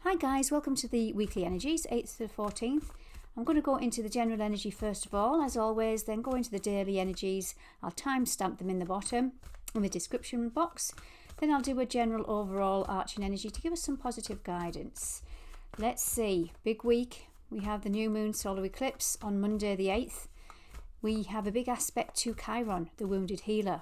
Hi guys, welcome to the weekly energies, 8th to the 14th. I'm going to go into the general energy first of all, as always, then go into the daily energies. I'll timestamp them in the bottom, in the description box. Then I'll do a general overall arching energy to give us some positive guidance. Let's see, big week. We have the new moon solar eclipse on Monday the 8th. We have a big aspect to Chiron, the wounded healer.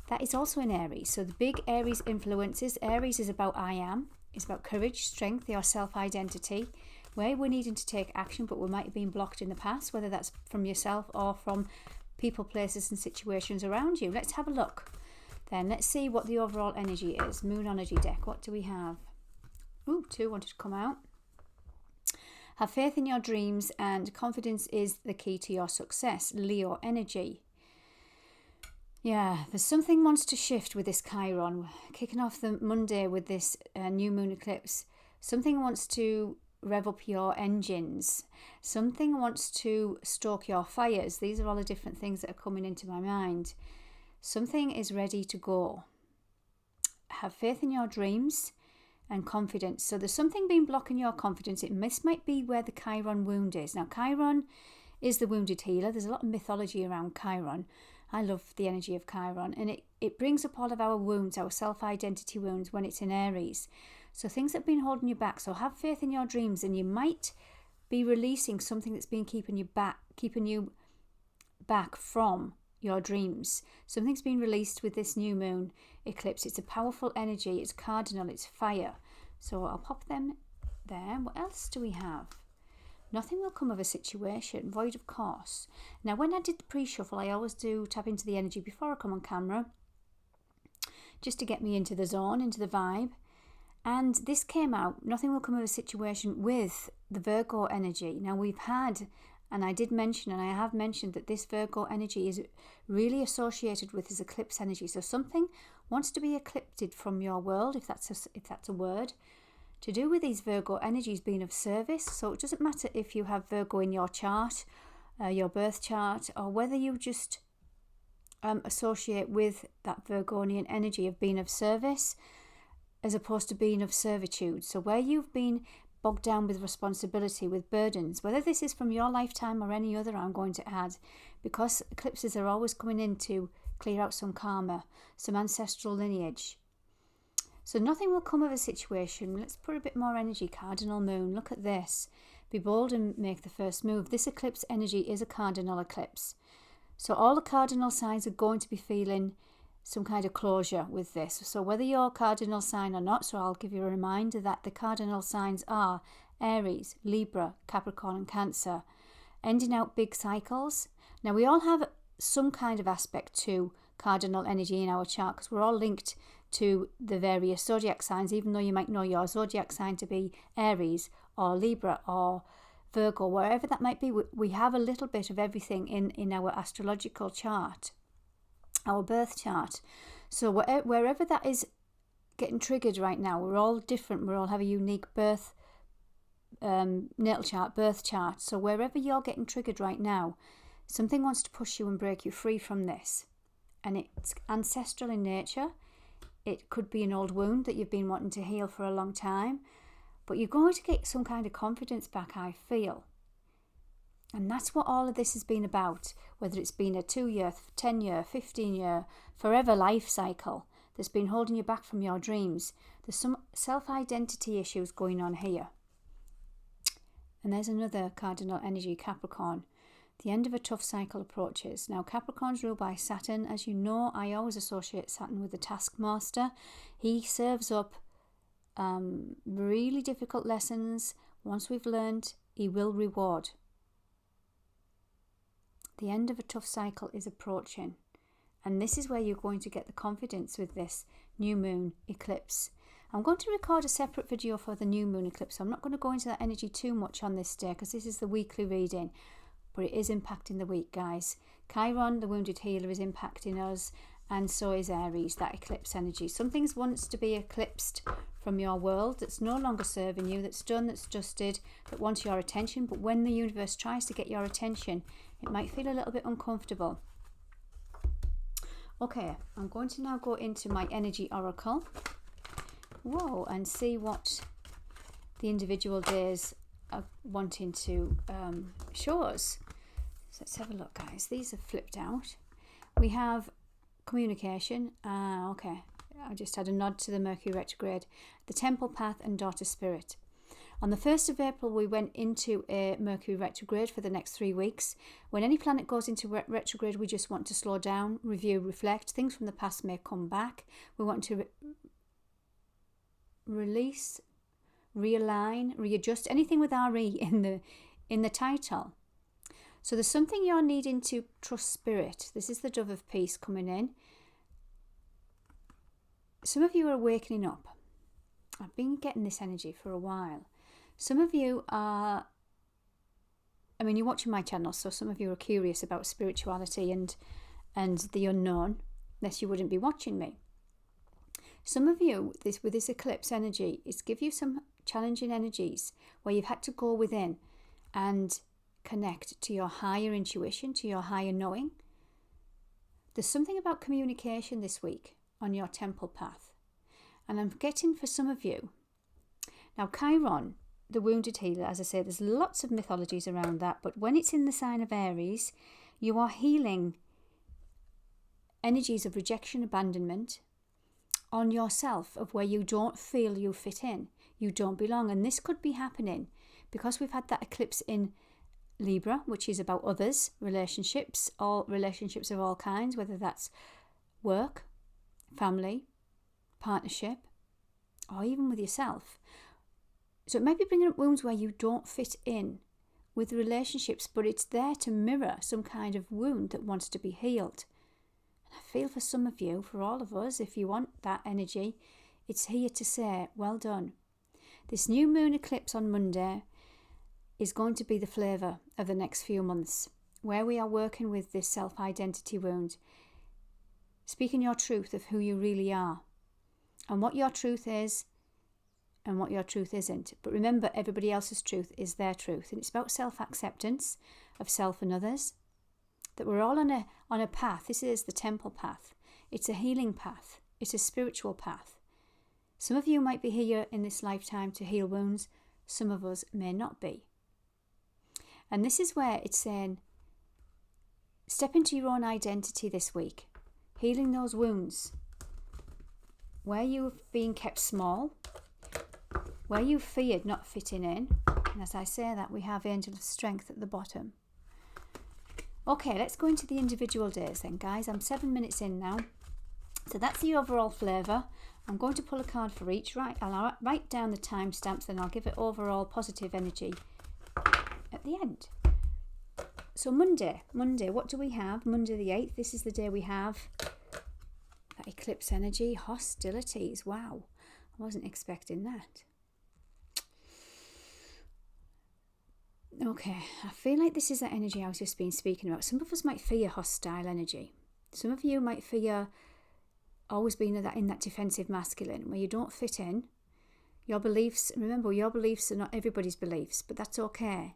That is also in Aries. So the big Aries influences. Aries is about I am. It's about courage, strength, your self-identity, where we're needing to take action, but we might have been blocked in the past, whether that's from yourself or from people, places and situations around you. Let's have a look. Then let's see what the overall energy is. Moon energy deck. What do we have? Ooh, 2 wanted to come out. Have faith in your dreams and confidence is the key to your success. Leo energy. Yeah, there's something wants to shift with this Chiron. Kicking off the Monday with this new moon eclipse. Something wants to rev up your engines. Something wants to stoke your fires. These are all the different things that are coming into my mind. Something is ready to go. Have faith in your dreams and confidence. So there's something been blocking your confidence. This might be where the Chiron wound is. Now, Chiron is the wounded healer. There's a lot of mythology around Chiron. I love the energy of Chiron, and it brings up all of our wounds, our self-identity wounds when it's in Aries. So things that have been holding you back. So have faith in your dreams, and you might be releasing something that's been keeping you back from your dreams. Something's been released with this new moon eclipse. It's a powerful energy. It's cardinal. It's fire. So I'll pop them there. What else do we have? Nothing will come of a situation, void of course. Now, when I did the pre-shuffle, I always do tap into the energy before I come on camera, just to get me into the zone, into the vibe. And this came out, nothing will come of a situation with the Virgo energy. Now, we've had, and I did mention, and I have mentioned that this Virgo energy is really associated with this eclipse energy. So something wants to be eclipsed from your world, if that's a word, to do with these Virgo energies being of service. So it doesn't matter if you have Virgo in your chart, your birth chart, or whether you just associate with that Virgonian energy of being of service as opposed to being of servitude. So where you've been bogged down with responsibility, with burdens, whether this is from your lifetime or any other, I'm going to add, because eclipses are always coming in to clear out some karma, some ancestral lineage. So nothing will come of a situation. Let's put a bit more energy. Cardinal moon. Look at this. Be bold and make the first move. This eclipse energy is a cardinal eclipse. So all the cardinal signs are going to be feeling some kind of closure with this. So whether you're a cardinal sign or not, so I'll give you a reminder that the cardinal signs are Aries, Libra, Capricorn and Cancer. Ending out big cycles. Now we all have some kind of aspect to cardinal energy in our chart because we're all linked to the various zodiac signs, even though you might know your zodiac sign to be Aries or Libra or Virgo, wherever that might be. We have a little bit of everything in our astrological chart, our birth chart. So wherever that is getting triggered right now, we're all different. We all have a unique birth natal chart, birth chart. So wherever you're getting triggered right now, something wants to push you and break you free from this. And it's ancestral in nature. It could be an old wound that you've been wanting to heal for a long time. But you're going to get some kind of confidence back, I feel. And that's what all of this has been about. Whether it's been a 2-year, 10-year, 15-year, forever life cycle that's been holding you back from your dreams. There's some self-identity issues going on here. And there's another cardinal energy, Capricorn. The end of a tough cycle approaches. Now, Capricorn's ruled by Saturn. As you know, I always associate Saturn with the taskmaster. He serves up really difficult lessons. Once we've learned, he will reward. The end of a tough cycle is approaching. And this is where you're going to get the confidence with this new moon eclipse. I'm going to record a separate video for the new moon eclipse. I'm not going to go into that energy too much on this day because this is the weekly reading. But it is impacting the week, guys. Chiron, the wounded healer, is impacting us, and so is Aries, that eclipse energy. Something wants to be eclipsed from your world that's no longer serving you, that's done, that's dusted, that wants your attention. But when the universe tries to get your attention, it might feel a little bit uncomfortable. Okay, I'm going to now go into my energy oracle. Whoa, and see what the individual days are wanting to show us. So let's have a look, guys. These are flipped out. We have communication. Okay. I just had a nod to the Mercury retrograde. The temple path and daughter spirit. On the 1st of April, we went into a Mercury retrograde for the next 3 weeks. When any planet goes into retrograde, we just want to slow down, review, reflect. Things from the past may come back. We want to release, realign, readjust, anything with RE in the title. So there's something you're needing to trust spirit. This is the Dove of Peace coming in. Some of you are awakening up. I've been getting this energy for a while. Some of you are, you're watching my channel, so some of you are curious about spirituality and the unknown, unless you wouldn't be watching me. Some of you, with this eclipse energy, it's give you some challenging energies where you've had to go within and connect to your higher intuition, to your higher knowing. There's something about communication this week on your temple path. And I'm getting for some of you. Now, Chiron, the wounded healer, as I say, there's lots of mythologies around that, but when it's in the sign of Aries, you are healing energies of rejection, abandonment on yourself, of where you don't feel you fit in, you don't belong. And this could be happening because we've had that eclipse in Libra, which is about others, relationships, all relationships of all kinds, whether that's work, family, partnership, or even with yourself. So it might be bringing up wounds where you don't fit in with relationships, but it's there to mirror some kind of wound that wants to be healed. And I feel for some of you, for all of us, if you want that energy, it's here to say, well done. This new moon eclipse on Monday is going to be the flavour of the next few months, where we are working with this self-identity wound, speaking your truth of who you really are, and what your truth is and what your truth isn't. But remember, everybody else's truth is their truth. And it's about self-acceptance of self and others. That we're all on a path. This is the temple path. It's a healing path. It's a spiritual path. Some of you might be here in this lifetime to heal wounds. Some of us may not be. And this is where it's saying, step into your own identity this week. Healing those wounds. Where you've been kept small, where you feared not fitting in. And as I say that, we have Angel of Strength at the bottom. Okay, let's go into the individual days then, guys. I'm 7 minutes in now. So that's the overall flavour. I'm going to pull a card for each. Right, I'll write down the timestamps, then I'll give it overall positive energy at the end. So Monday, what do we have? Monday the 8th, this is the day we have that eclipse energy, hostilities. Wow, I wasn't expecting that. Okay, I feel like this is that energy I was just been speaking about. Some of us might fear hostile energy. Some of you might fear always being in that defensive masculine where you don't fit in. Your beliefs, remember, your beliefs are not everybody's beliefs, but that's okay.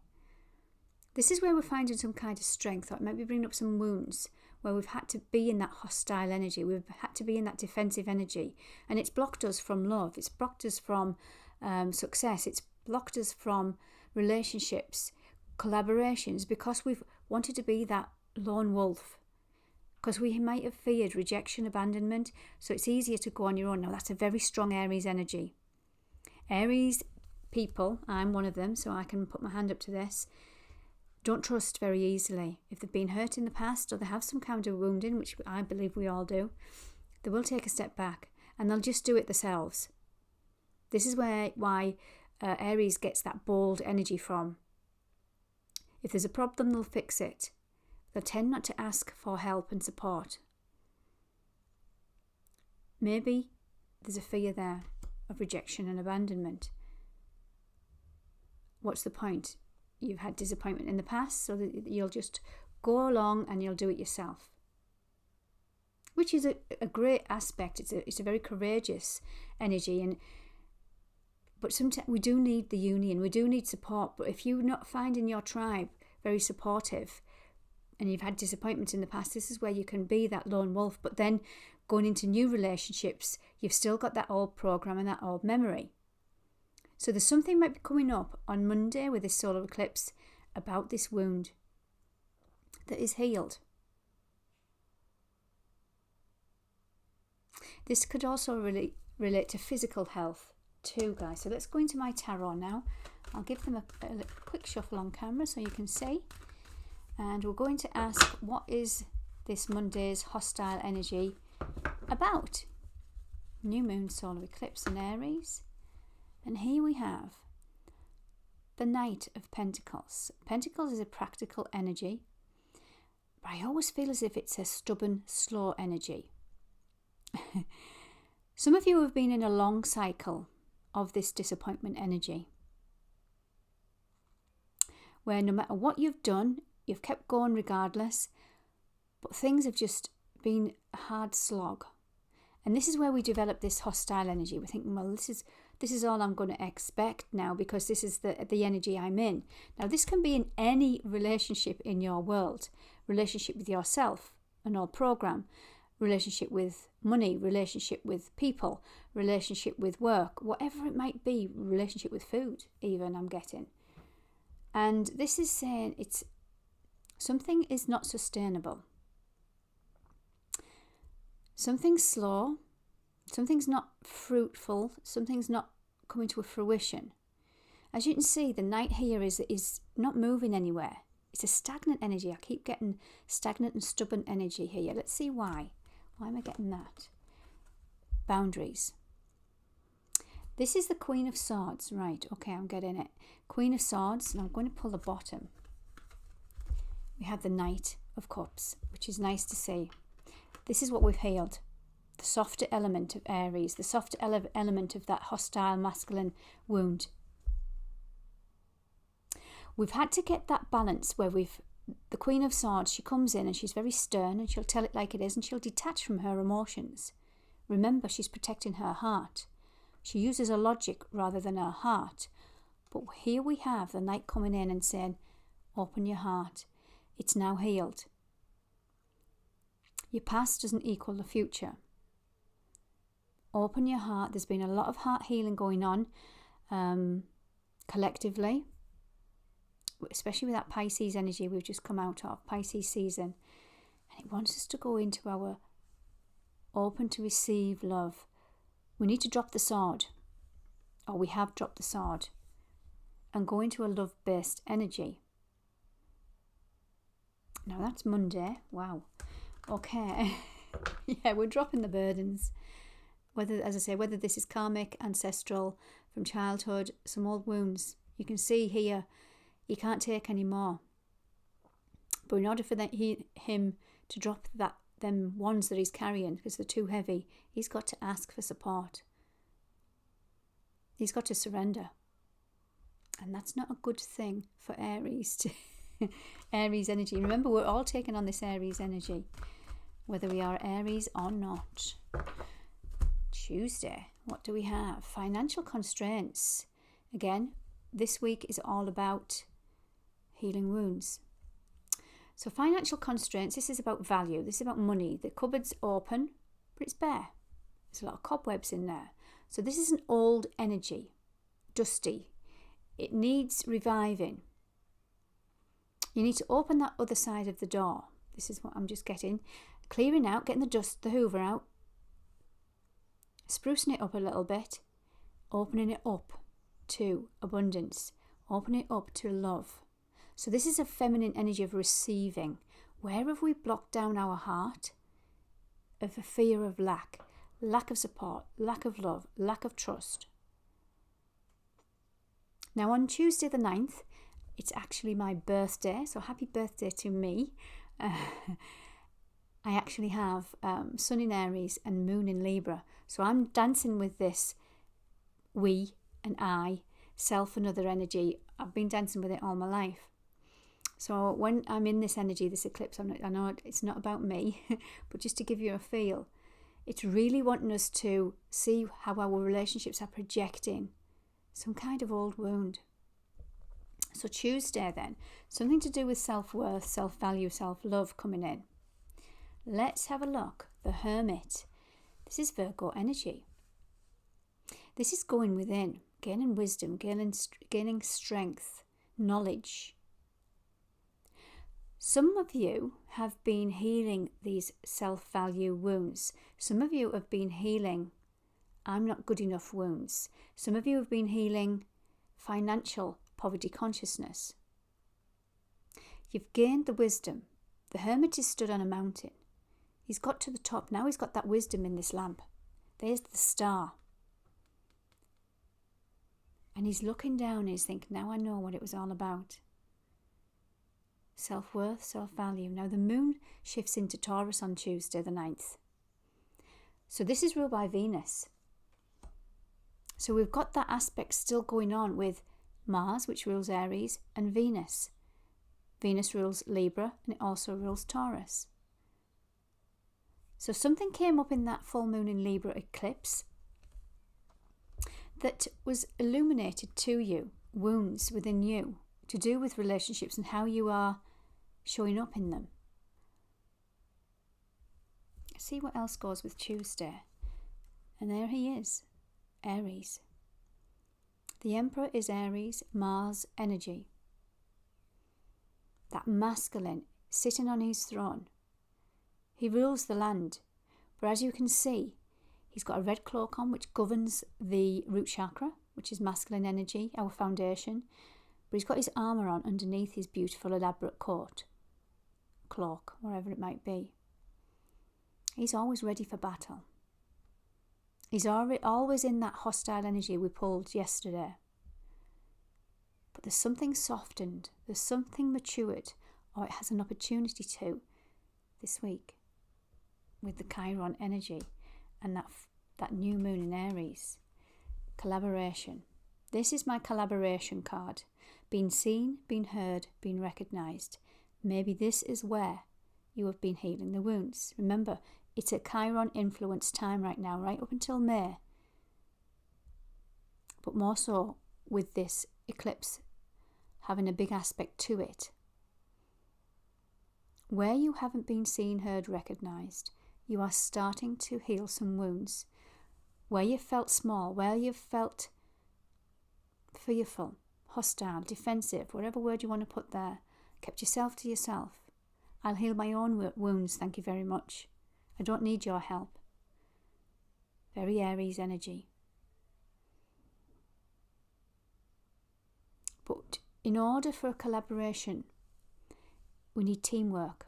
This is where we're finding some kind of strength, or it might be bringing up some wounds where we've had to be in that hostile energy. We've had to be in that defensive energy. And it's blocked us from love. It's blocked us from success. It's blocked us from relationships, collaborations, because we've wanted to be that lone wolf. Because we might have feared rejection, abandonment. So it's easier to go on your own. Now, that's a very strong Aries energy. Aries people, I'm one of them, so I can put my hand up to this, don't trust very easily. If they've been hurt in the past or they have some kind of wounding, which I believe we all do, they will take a step back and they'll just do it themselves. This is why Aries gets that bold energy from. If there's a problem, they'll fix it. They'll tend not to ask for help and support. Maybe there's a fear there of rejection and abandonment. What's the point? You've had disappointment in the past, so that you'll just go along and you'll do it yourself. Which is a great aspect. It's a very courageous energy, but sometimes we do need the union. We do need support. But if you're not finding your tribe very supportive, and you've had disappointments in the past, this is where you can be that lone wolf. But then going into new relationships, you've still got that old program and that old memory. So there's something might be coming up on Monday with this solar eclipse about this wound that is healed. This could also relate to physical health too, guys. So let's go into my tarot now. I'll give them a quick shuffle on camera so you can see. And we're going to ask, what is this Monday's hostile energy about? New moon, solar eclipse in Aries. And here we have the Knight of Pentacles. Pentacles is a practical energy, but I always feel as if it's a stubborn, slow energy. Some of you have been in a long cycle of this disappointment energy, where no matter what you've done, you've kept going regardless, but things have just been a hard slog. And this is where we develop this hostile energy. We're thinking, well, this is all I'm going to expect now, because this is the energy I'm in. Now, this can be in any relationship in your world. Relationship with yourself, an old program. Relationship with money, relationship with people, relationship with work, whatever it might be, relationship with food even, I'm getting. And this is saying something is not sustainable. Something's slow, something's not fruitful, something's not coming to a fruition. As you can see, the Knight here is not moving anywhere. It's a stagnant energy. I keep getting stagnant and stubborn energy here. Let's see why. Why am I getting that? Boundaries. This is the Queen of Swords. Right, okay, I'm getting it. Queen of Swords, and I'm going to pull the bottom. We have the Knight of Cups, which is nice to see. This is what we've healed. The softer element of Aries, the softer element of that hostile masculine wound. We've had to get that balance where the Queen of Swords, she comes in and she's very stern and she'll tell it like it is and she'll detach from her emotions. Remember, she's protecting her heart. She uses her logic rather than her heart. But here we have the Knight coming in and saying, open your heart. It's now healed. Your past doesn't equal the future. Open your heart. There's been a lot of heart healing going on collectively, especially with that Pisces energy we've just come out of, Pisces season. And it wants us to go into our open to receive love. We need to drop the sword, or we have dropped the sword, and go into a love-based energy. Now that's Monday. Wow. Okay. Yeah, we're dropping the burdens. Whether, as I say, whether this is karmic, ancestral, from childhood, some old wounds. You can see here, he can't take any more. But in order for him to drop them ones that he's carrying, because they're too heavy, he's got to ask for support. He's got to surrender. And that's not a good thing for Aries. Aries energy. Remember, we're all taking on this Aries energy, whether we are Aries or not. Tuesday, what do we have? Financial constraints. Again, this week is all about healing wounds. So financial constraints, this is about value. This is about money. The cupboard's open, but it's bare. There's a lot of cobwebs in there. So this is an old energy, dusty. It needs reviving. You need to open that other side of the door. This is what I'm just getting. Clearing out, getting the dust, the hoover out. Sprucing it up a little bit. Opening it up to abundance. Opening it up to love. So this is a feminine energy of receiving. Where have we blocked down our heart? Of a fear of lack. Lack of support. Lack of love. Lack of trust. Now on Tuesday the 9th, it's actually my birthday. So happy birthday to me. I actually have Sun in Aries and Moon in Libra. So I'm dancing with this we and I, self and other energy. I've been dancing with it all my life. So when I'm in this energy, this eclipse, I know it's not about me, but just to give you a feel, it's really wanting us to see how our relationships are projecting some kind of old wound. So Tuesday then, something to do with self-worth, self-value, self-love coming in. Let's have a look. The Hermit. This is Virgo energy. This is going within. gaining wisdom, gaining strength, knowledge. Some of you have been healing these self-value wounds. Some of you have been healing I'm not good enough wounds. Some of you have been healing financial poverty consciousness. You've gained the wisdom. The hermit is stood on a mountain. He's got to the top. Now he's got that wisdom in this lamp. There's the star. And he's looking down and he's thinking, now I know what it was all about. Self-worth, self-value. Now the moon shifts into Taurus on Tuesday the 9th. So this is ruled by Venus. So we've got that aspect still going on with Mars, which rules Aries, and Venus. Venus rules Libra and it also rules Taurus. So something came up in that full moon in Libra eclipse that was illuminated to you, wounds within you, to do with relationships and how you are showing up in them. See what else goes with Tuesday. And there he is, Aries. The Emperor is Aries, Mars energy. That masculine sitting on his throne. He rules the land. But as you can see, he's got a red cloak on which governs the root chakra, which is masculine energy, our foundation. But he's got his armour on underneath his beautiful elaborate coat, cloak, wherever it might be. He's always ready for battle. He's always in that hostile energy we pulled yesterday. But there's something softened, there's something matured, or it has an opportunity to this week with the Chiron energy and that new moon in Aries. Collaboration. This is my collaboration card. Being seen, being heard, being recognised. Maybe this is where you have been healing the wounds. Remember, it's a Chiron influence time right now, right up until May. But more so with this eclipse having a big aspect to it. Where you haven't been seen, heard, recognised, you are starting to heal some wounds. Where you felt small, where you felt fearful, hostile, defensive, whatever word you want to put there, kept yourself to yourself. I'll heal my own wounds, thank you very much. I don't need your help. Very Aries energy. But in order for a collaboration, we need teamwork.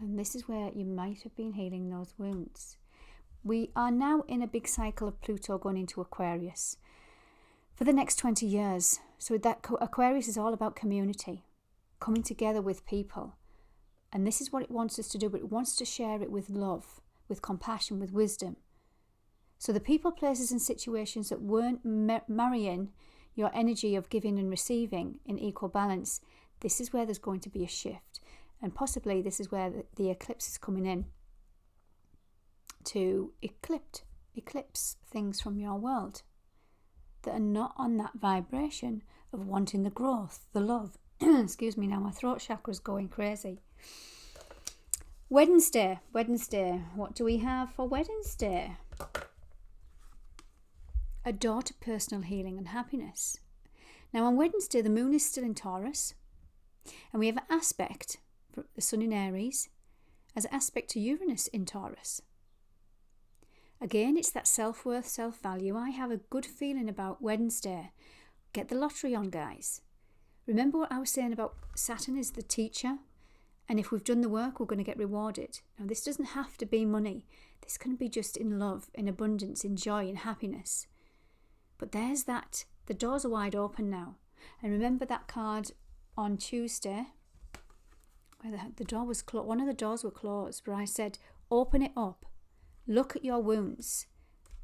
And this is where you might have been healing those wounds. We are now in a big cycle of Pluto going into Aquarius for the next 20 years. So that Aquarius is all about community, coming together with people. And this is what it wants us to do, but it wants to share it with love, with compassion, with wisdom. So the people, places and situations that weren't marrying your energy of giving and receiving in equal balance, this is where there's going to be a shift. And possibly this is where the eclipse is coming in to eclipse things from your world that are not on that vibration of wanting the growth, the love. Excuse me, now my throat chakra is going crazy. Wednesday. What do we have for Wednesday? A door to personal healing and happiness. Now on Wednesday, the moon is still in Taurus, and we have an aspect for the sun in Aries as an aspect to Uranus in Taurus. Again, it's that self-worth, self-value. I have a good feeling about Wednesday. Get the lottery on, guys. Remember what I was saying about Saturn is the teacher, and if we've done the work, we're going to get rewarded. Now, this doesn't have to be money. This can be just in love, in abundance, in joy, in happiness. But there's that. The doors are wide open now. And remember that card on Tuesday, where the door was closed. One of the doors were closed, where I said, open it up. Look at your wounds,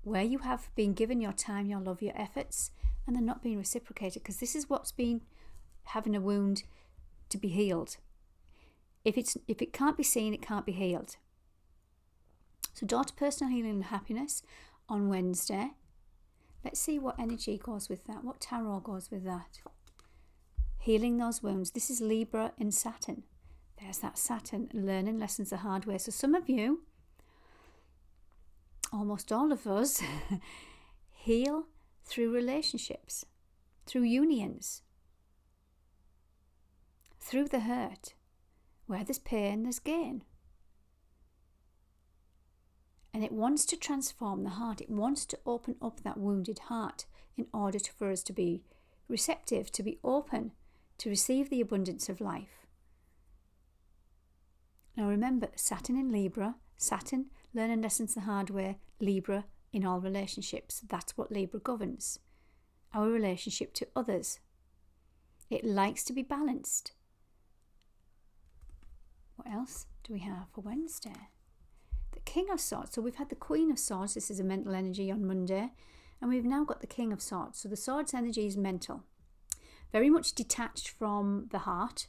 where you have been given your time, your love, your efforts, and they're not being reciprocated, because this is what's been having a wound to be healed. If it can't be seen, it can't be healed. So door to personal healing and happiness on Wednesday. Let's see what energy goes with that, what tarot goes with that. Healing those wounds. This is Libra in Saturn. There's that Saturn, learning lessons the hard way. So some of you, almost all of us, heal through relationships, through unions, through the hurt. Where there's pain, there's gain. And it wants to transform the heart. It wants to open up that wounded heart in order for us to be receptive, to be open, to receive the abundance of life. Now remember, Saturn in Libra, Saturn, learning lessons the hard way, Libra in all relationships. That's what Libra governs. Our relationship to others. It likes to be balanced. What else do we have for Wednesday? The King of Swords. So we've had the Queen of Swords. This is a mental energy on Monday. And we've now got the King of Swords. So the Swords energy is mental. Very much detached from the heart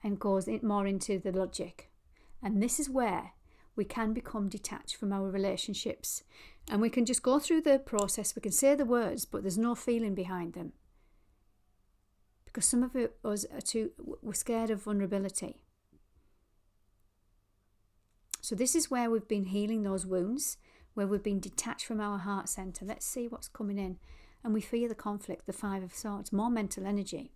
and goes more into the logic. And this is where we can become detached from our relationships. And we can just go through the process. We can say the words, but there's no feeling behind them. Because some of us we're scared of vulnerability. So this is where we've been healing those wounds, where we've been detached from our heart centre. Let's see what's coming in. And we fear the conflict, the Five of Swords, more mental energy.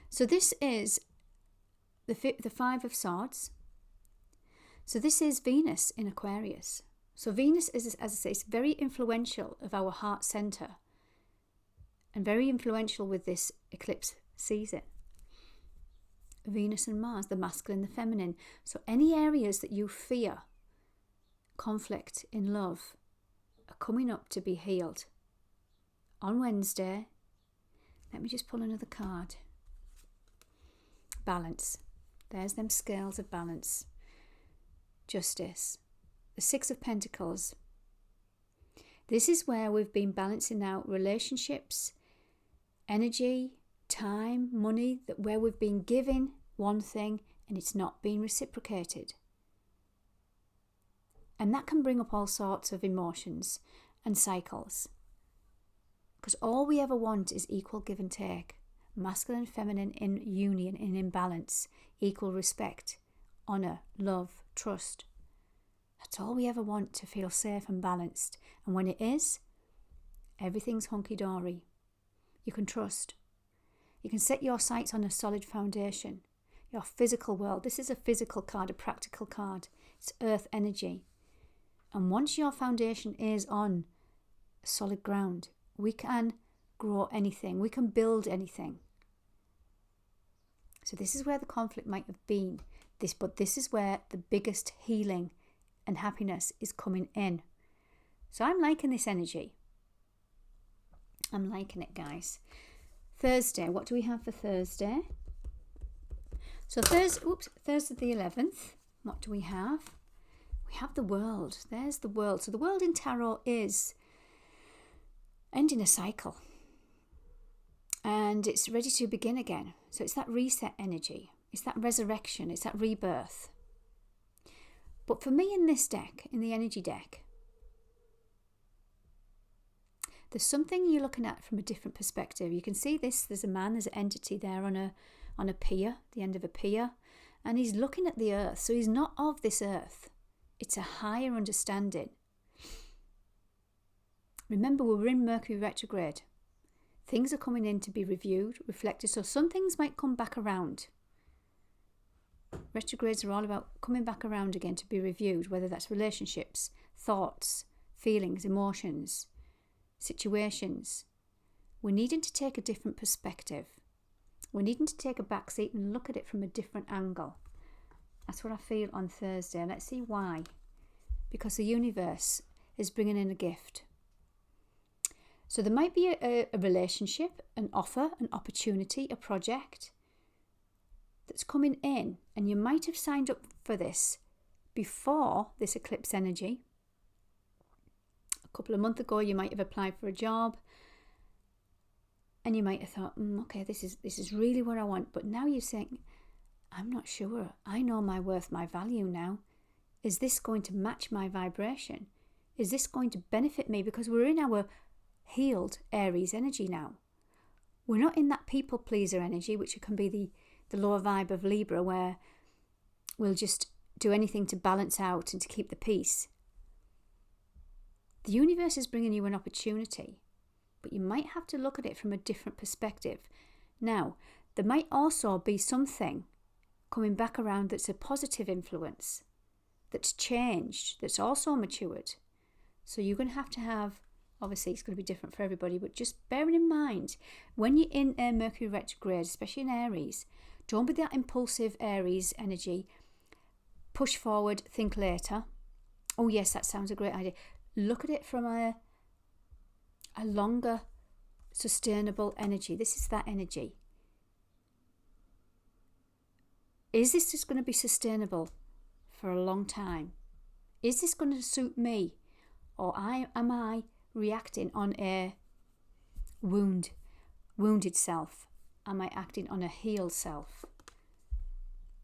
So this is the Five of Swords. So this is Venus in Aquarius. So Venus is, as I say, it's very influential of our heart centre and very influential with this eclipse season. Venus and Mars, the masculine, the feminine. So any areas that you fear conflict in love are coming up to be healed. On Wednesday, let me just pull another card. Balance. There's them scales of balance. Justice. The Six of Pentacles. This is where we've been balancing out relationships, energy, time, money, that where we've been giving one thing and it's not being reciprocated. And that can bring up all sorts of emotions and cycles. Because all we ever want is equal give and take. Masculine and feminine in union, in balance, equal respect, honour, love, trust. That's all we ever want, to feel safe and balanced. And when it is, everything's hunky-dory. You can trust. You can set your sights on a solid foundation. Your physical world. This is a physical card, a practical card. It's earth energy. And once your foundation is on solid ground, we can grow anything. We can build anything. So this is where the conflict might have been. But this is where the biggest healing and happiness is coming in. So I'm liking this energy. I'm liking it, guys. Thursday. What do we have for Thursday? So Thursday the 11th. What do we have? We have the World. There's the World. So the World in Tarot is ending a cycle. And it's ready to begin again. So it's that reset energy. It's that resurrection. It's that rebirth. But for me in this deck, in the energy deck, there's something you're looking at from a different perspective. You can see this. There's a man, there's an entity there on a pier, the end of a pier. And he's looking at the earth. So he's not of this earth. It's a higher understanding. Remember, we're in Mercury retrograde. Things are coming in to be reviewed, reflected. So some things might come back around. Retrogrades are all about coming back around again to be reviewed, whether that's relationships, thoughts, feelings, emotions, situations. We're needing to take a different perspective. We're needing to take a back seat and look at it from a different angle. That's what I feel on Thursday. Let's see why. Because the universe is bringing in a gift. So there might be a relationship, an offer, an opportunity, a project that's coming in, and you might have signed up for this before this eclipse energy. A couple of months ago, you might have applied for a job, and you might have thought, okay, this is really what I want. But now you're saying, I'm not sure. I know my worth, my value now. Is this going to match my vibration? Is this going to benefit me? Because we're in our healed Aries energy now. We're not in that people pleaser energy, which can be the lower vibe of Libra, where we'll just do anything to balance out and to keep the peace. The universe is bringing you an opportunity, but you might have to look at it from a different perspective. Now, there might also be something coming back around that's a positive influence, that's changed, that's also matured. So you're going to have, obviously it's going to be different for everybody, but just bearing in mind, when you're in a Mercury retrograde, especially in Aries, don't be that impulsive Aries energy. Push forward, think later. Oh yes, that sounds a great idea. Look at it from a longer, sustainable energy. This is that energy. Is this just going to be sustainable for a long time? Is this going to suit me? Or am I reacting on a wounded self? Am I acting on a healed self?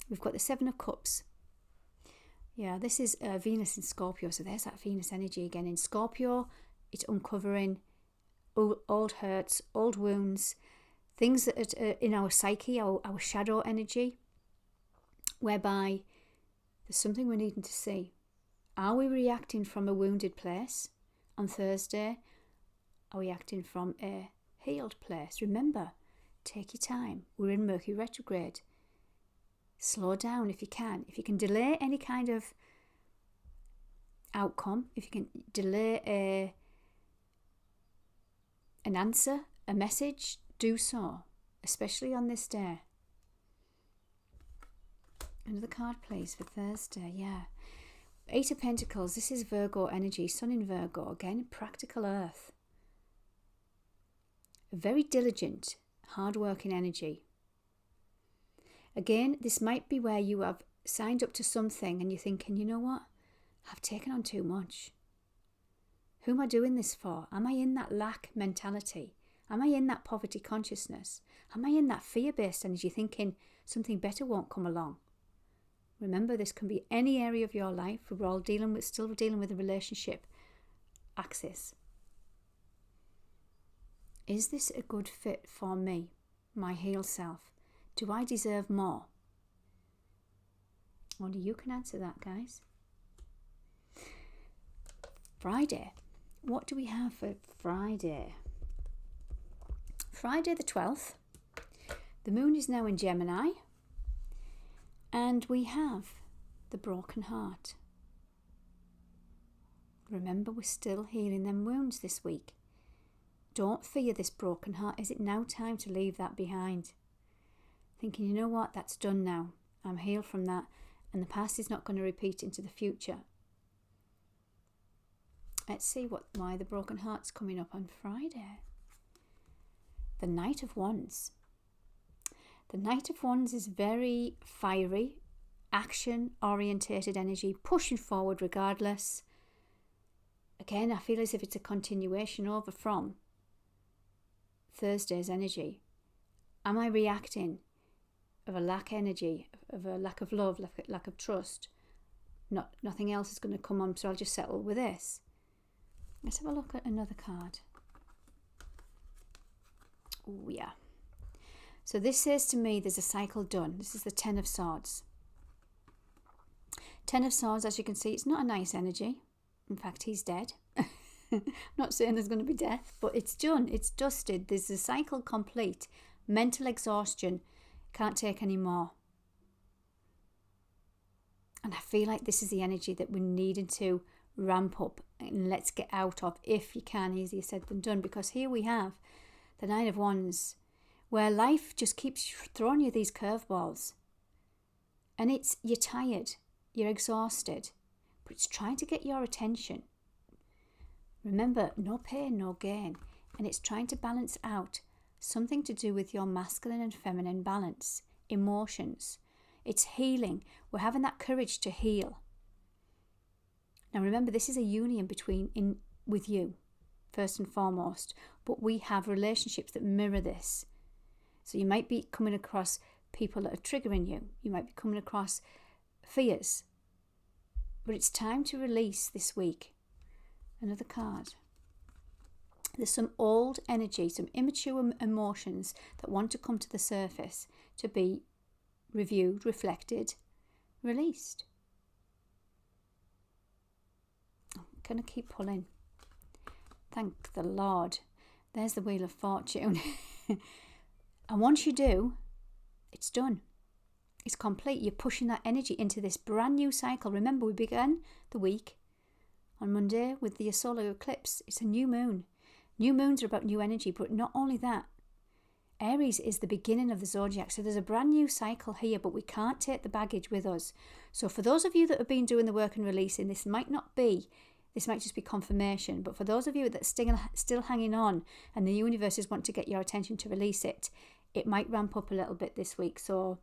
We've got the Seven of Cups. Yeah, this is Venus in Scorpio. So there's that Venus energy again. In Scorpio, it's uncovering old hurts, old wounds, things that are in our psyche, our shadow energy, whereby there's something we're needing to see. Are we reacting from a wounded place on Thursday? Are we acting from a healed place? Remember, take your time. We're in Mercury retrograde. Slow down if you can. If you can delay any kind of outcome, if you can delay an answer, a message, do so, especially on this day. Another card, please, for Thursday. Yeah. Eight of Pentacles. This is Virgo energy. Sun in Virgo. Again, practical earth. A very diligent, hard-working energy. Again, this might be where you have signed up to something and you're thinking, you know what? I've taken on too much. Who am I doing this for? Am I in that lack mentality? Am I in that poverty consciousness? Am I in that fear-based energy thinking something better won't come along? Remember, this can be any area of your life. We're all still dealing with a relationship axis. Is this a good fit for me, my healed self? Do I deserve more? Only you can answer that, guys. Friday. What do we have for Friday? Friday the 12th. The moon is now in Gemini. And we have the broken heart. Remember, we're still healing them wounds this week. Don't fear this broken heart. Is it now time to leave that behind? Thinking, you know what, that's done now. I'm healed from that, and the past is not going to repeat into the future. Let's see why the broken heart's coming up on Friday. The Knight of Wands. The Knight of Wands is very fiery, action-orientated energy, pushing forward regardless. Again, I feel as if it's a continuation over from Thursday's energy. Am I reacting of a lack energy, of a lack of love, lack of trust? Nothing else is going to come on, so I'll just settle with this. Let's have a look at another card. Oh, yeah. So this says to me there's a cycle done. This is the Ten of Swords. Ten of Swords, as you can see, it's not a nice energy. In fact, he's dead. I'm not saying there's going to be death, but it's done. It's dusted. There's a cycle complete. Mental exhaustion. Can't take any more. And I feel like this is the energy that we're needing to ramp up and let's get out of, if you can. Easier said than done, because here we have the Nine of Wands, where life just keeps throwing you these curveballs. And you're tired, you're exhausted, but it's trying to get your attention. Remember, no pain, no gain. And it's trying to balance out something to do with your masculine and feminine balance, emotions. It's healing. We're having that courage to heal. Now remember, this is a union with you, first and foremost. But we have relationships that mirror this. So you might be coming across people that are triggering you. You might be coming across fears. But it's time to release this week. Another card. There's some old energy, some immature emotions that want to come to the surface to be reviewed, reflected, released. I'm going to keep pulling. Thank the Lord. There's the Wheel of Fortune. And once you do, it's done. It's complete. You're pushing that energy into this brand new cycle. Remember, we began the week on Monday with the solar eclipse. It's a new moon. New moons are about new energy, but not only that. Aries is the beginning of the zodiac. So there's a brand new cycle here, but we can't take the baggage with us. So for those of you that have been doing the work and releasing, this might just be confirmation. But for those of you that are still hanging on and the universes want to get your attention to release it, it might ramp up a little bit this week. So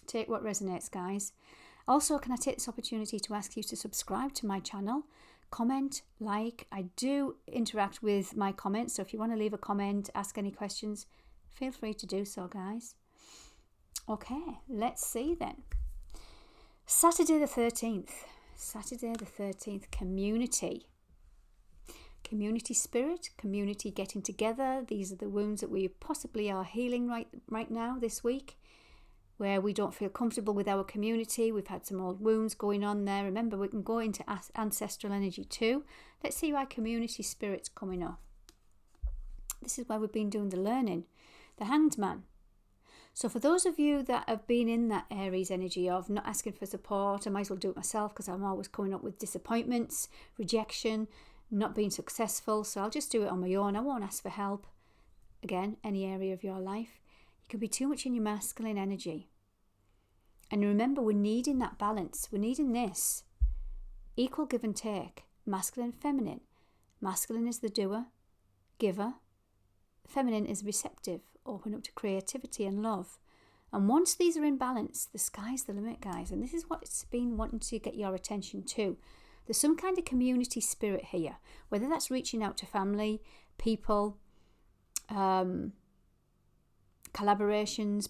take what resonates, guys. Also, can I take this opportunity to ask you to subscribe to my channel? Comment, like. I do interact with my comments. So if you want to leave a comment, ask any questions, feel free to do so, guys. Okay, let's see then. Saturday the 13th. Saturday the 13th, community. Community spirit, community getting together. These are the wounds that we possibly are healing right now this week, where we don't feel comfortable with our community. We've had some old wounds going on there. Remember, we can go into ancestral energy too. Let's see why community spirit's coming up. This is where we've been doing the learning. The Hanged Man. So for those of you that have been in that Aries energy of not asking for support, I might as well do it myself because I'm always coming up with disappointments, rejection, not being successful. So I'll just do it on my own. I won't ask for help. Again, any area of your life. You can be too much in your masculine energy. And remember, we're needing that balance. We're needing this. Equal give and take. Masculine, feminine. Masculine is the doer, giver. Feminine is receptive, open up to creativity and love. And once these are in balance, the sky's the limit, guys. And this is what it's been wanting to get your attention to. There's some kind of community spirit here, whether that's reaching out to family, people, collaborations,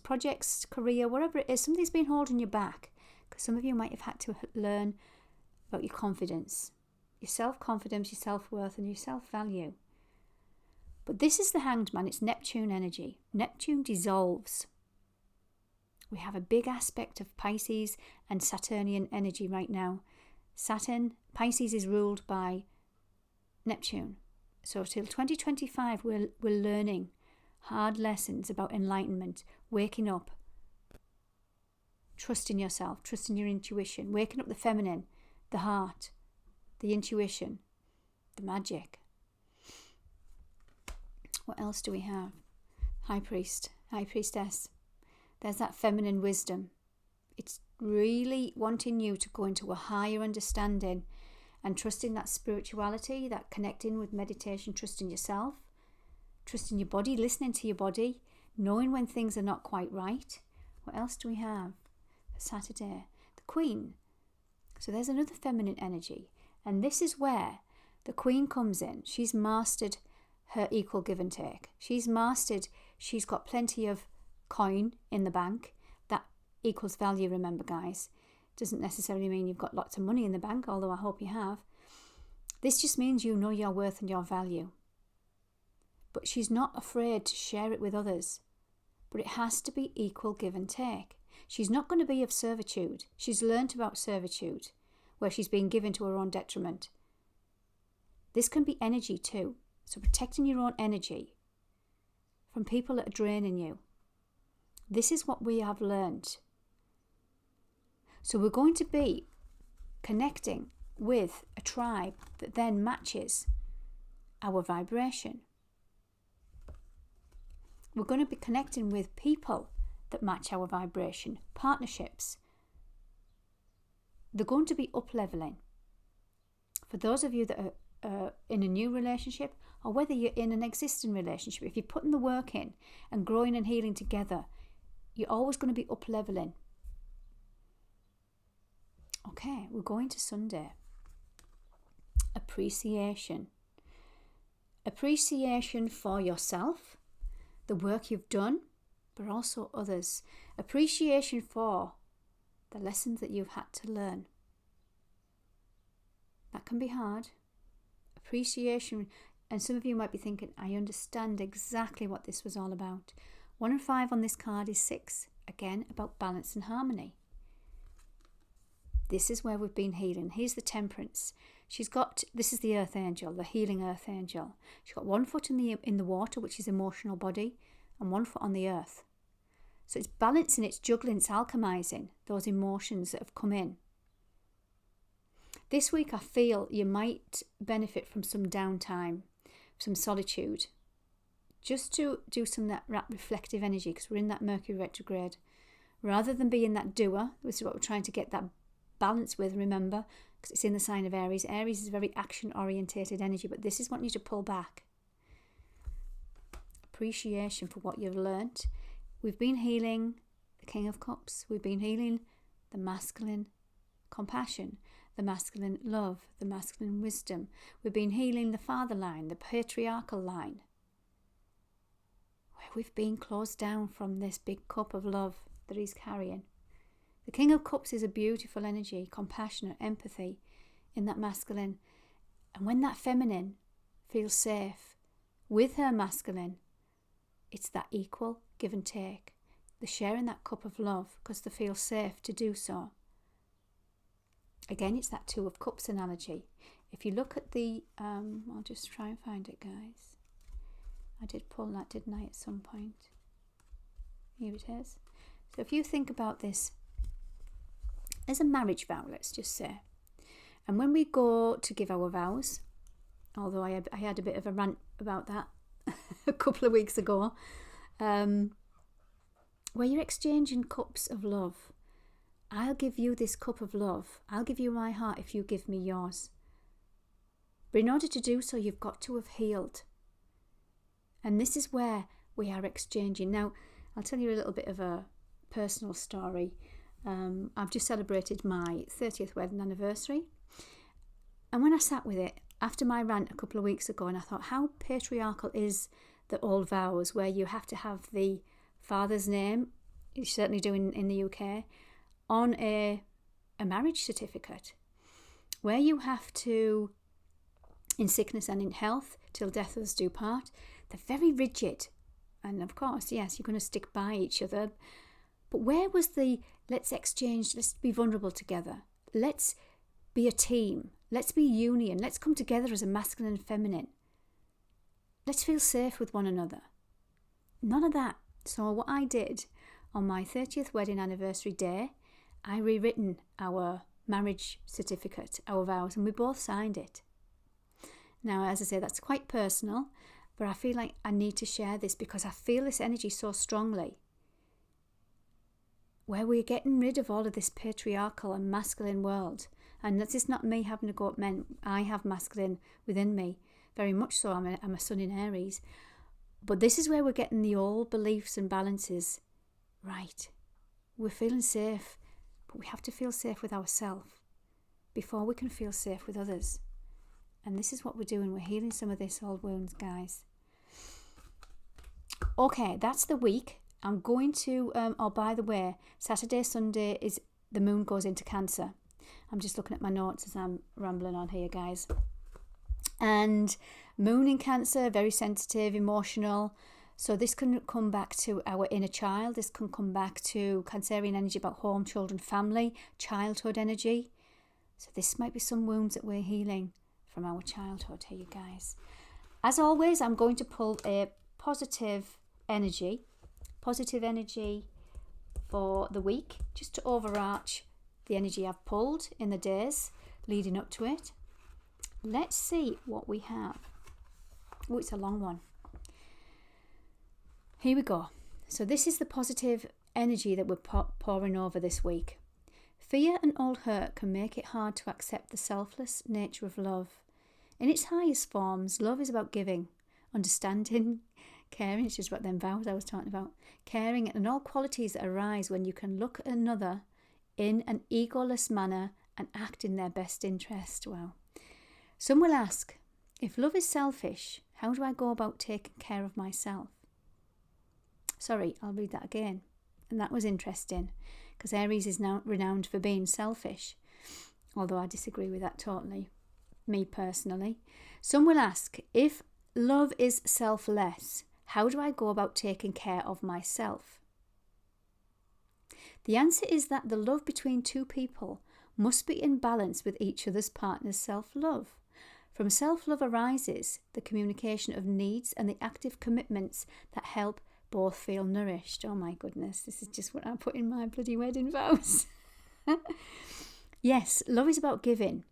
projects, career, whatever it is. Something's been holding you back, because some of you might have had to learn about your confidence, your self-confidence, your self-worth, and your self-value. But this is the Hanged Man. It's Neptune energy. Neptune dissolves. We have a big aspect of Pisces and Saturnian energy right now. Pisces is ruled by Neptune. So till 2025, we're learning hard lessons about enlightenment, waking up, trusting yourself, trusting your intuition, waking up the feminine, the heart, the intuition, the magic. What else do we have? High Priest, High Priestess. There's that feminine wisdom. It's really wanting you to go into a higher understanding and trusting that spirituality, that connecting with meditation, trusting yourself, trusting your body, listening to your body, knowing when things are not quite right. What else do we have for Saturday? The Queen. So there's another feminine energy. And this is where the Queen comes in. She's mastered her equal give and take. She's got plenty of coin in the bank. That equals value, remember, guys. Doesn't necessarily mean you've got lots of money in the bank, although I hope you have. This just means you know your worth and your value. But she's not afraid to share it with others. But it has to be equal give and take. She's not going to be of servitude. She's learnt about servitude, where she's been given to her own detriment. This can be energy too. So protecting your own energy from people that are draining you. This is what we have learned. So we're going to be connecting with a tribe that then matches our vibration. We're going to be connecting with people that match our vibration, partnerships. They're going to be up-leveling. For those of you that are in a new relationship, or whether you're in an existing relationship, if you're putting the work in and growing and healing together, you're always going to be up-leveling. Okay, we're going to Sunday. Appreciation. Appreciation for yourself, the work you've done, but also others. Appreciation for the lessons that you've had to learn. That can be hard. Appreciation, and some of you might be thinking, I understand exactly what this was all about. 1 and 5 on this card is 6. Again, about balance and harmony. This is where we've been healing. Here's the Temperance. this is the earth angel, the healing earth angel. She's got one foot in the water, which is emotional body, and one foot on the earth. So it's balancing, it's juggling, it's alchemizing those emotions that have come in. This week I feel you might benefit from some downtime, some solitude, just to do some of that reflective energy, because we're in that Mercury retrograde. Rather than being that doer, this is what we're trying to get that balance with, remember, because it's in the sign of Aries. Aries is very action-orientated energy, but this is wanting you to pull back. Appreciation for what you've learnt. We've been healing the King of Cups. We've been healing the masculine compassion, the masculine love, the masculine wisdom. We've been healing the father line, the patriarchal line, where we've been closed down from this big cup of love that he's carrying. The King of Cups is a beautiful energy, compassionate, empathy in that masculine. And when that feminine feels safe with her masculine, it's that equal give and take. They're sharing that cup of love because they feel safe to do so. Again, it's that Two of Cups analogy. If you look at the, I'll just try and find it, guys. I did pull that, didn't I, at some point? Here it is. So if you think about this as a marriage vow, let's just say, and when we go to give our vows, although I had a bit of a rant about that a couple of weeks ago, where you're exchanging cups of love. I'll give you this cup of love. I'll give you my heart if you give me yours. But in order to do so, you've got to have healed. And this is where we are exchanging. Now, I'll tell you a little bit of a personal story. I've just celebrated my 30th wedding anniversary. And when I sat with it, after my rant a couple of weeks ago, and I thought, how patriarchal is the old vows, where you have to have the father's name, you certainly do in the UK, on a marriage certificate, where you have to, in sickness and in health, till death us do part. They're very rigid. And of course, yes, you're going to stick by each other. But where was the, let's exchange, let's be vulnerable together. Let's be a team. Let's be union. Let's come together as a masculine and feminine. Let's feel safe with one another. None of that. So what I did on my 30th wedding anniversary day, I rewritten our marriage certificate, our vows, and we both signed it. Now, as I say, that's quite personal, but I feel like I need to share this because I feel this energy so strongly, where we're getting rid of all of this patriarchal and masculine world. And that's just not me having to go at men. I have masculine within me, very much so. I'm a sun in Aries. But this is where we're getting the old beliefs and balances right. We're feeling safe, but we have to feel safe with ourselves before we can feel safe with others. And this is what we're doing. We're healing some of this old wounds, guys. Okay, that's the week. I'm going to, oh, by the way, Saturday, Sunday, is the moon goes into Cancer. I'm just looking at my notes as I'm rambling on here, guys. And moon in Cancer, very sensitive, emotional. So this can come back to our inner child. This can come back to Cancerian energy about home, children, family, childhood energy. So this might be some wounds that we're healing from our childhood here, you guys. As always, I'm going to pull a positive energy for the week, just to overarch the energy I've pulled in the days leading up to it. Let's see what we have. Oh, it's a long one. Here we go. So this is the positive energy that we're pouring over this week. Fear and old hurt can make it hard to accept the selfless nature of love. In its highest forms, love is about giving, understanding, caring, which is what them vows I was talking about, caring, and all qualities that arise when you can look at another in an egoless manner and act in their best interest. Wow. Some will ask, if love is selfish, how do I go about taking care of myself? Sorry, I'll read that again. And that was interesting, because Aries is now renowned for being selfish, although I disagree with that totally, me personally. Some will ask, if love is selfless, how do I go about taking care of myself? The answer is that the love between two people must be in balance with each other's partner's self-love. From self-love arises the communication of needs and the active commitments that help both feel nourished. Oh my goodness, this is just what I put in my bloody wedding vows. Yes, love is about giving,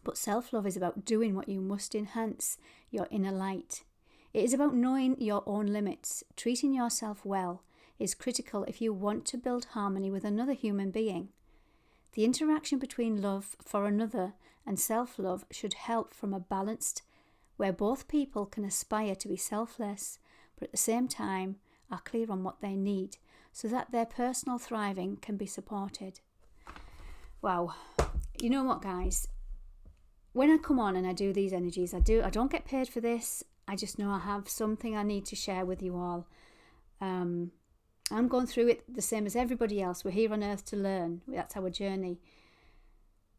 but self-love is about doing what you must enhance your inner light. It is about knowing your own limits. Treating yourself well is critical if you want to build harmony with another human being. The interaction between love for another and self-love should help from a balanced where both people can aspire to be selfless, but at the same time are clear on what they need so that their personal thriving can be supported. Wow. You know what, guys? When I come on and I do these energies, I don't get paid for this. I just know I have something I need to share with you all. I'm going through it the same as everybody else. We're here on earth to learn. That's our journey.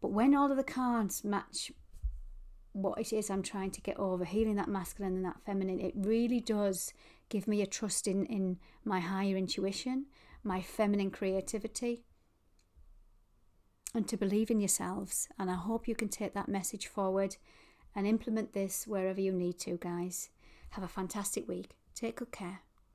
But when all of the cards match what it is I'm trying to get over, healing that masculine and that feminine, it really does give me a trust in my higher intuition, my feminine creativity, and to believe in yourselves. And I hope you can take that message forward and implement this wherever you need to, guys. Have a fantastic week. Take good care.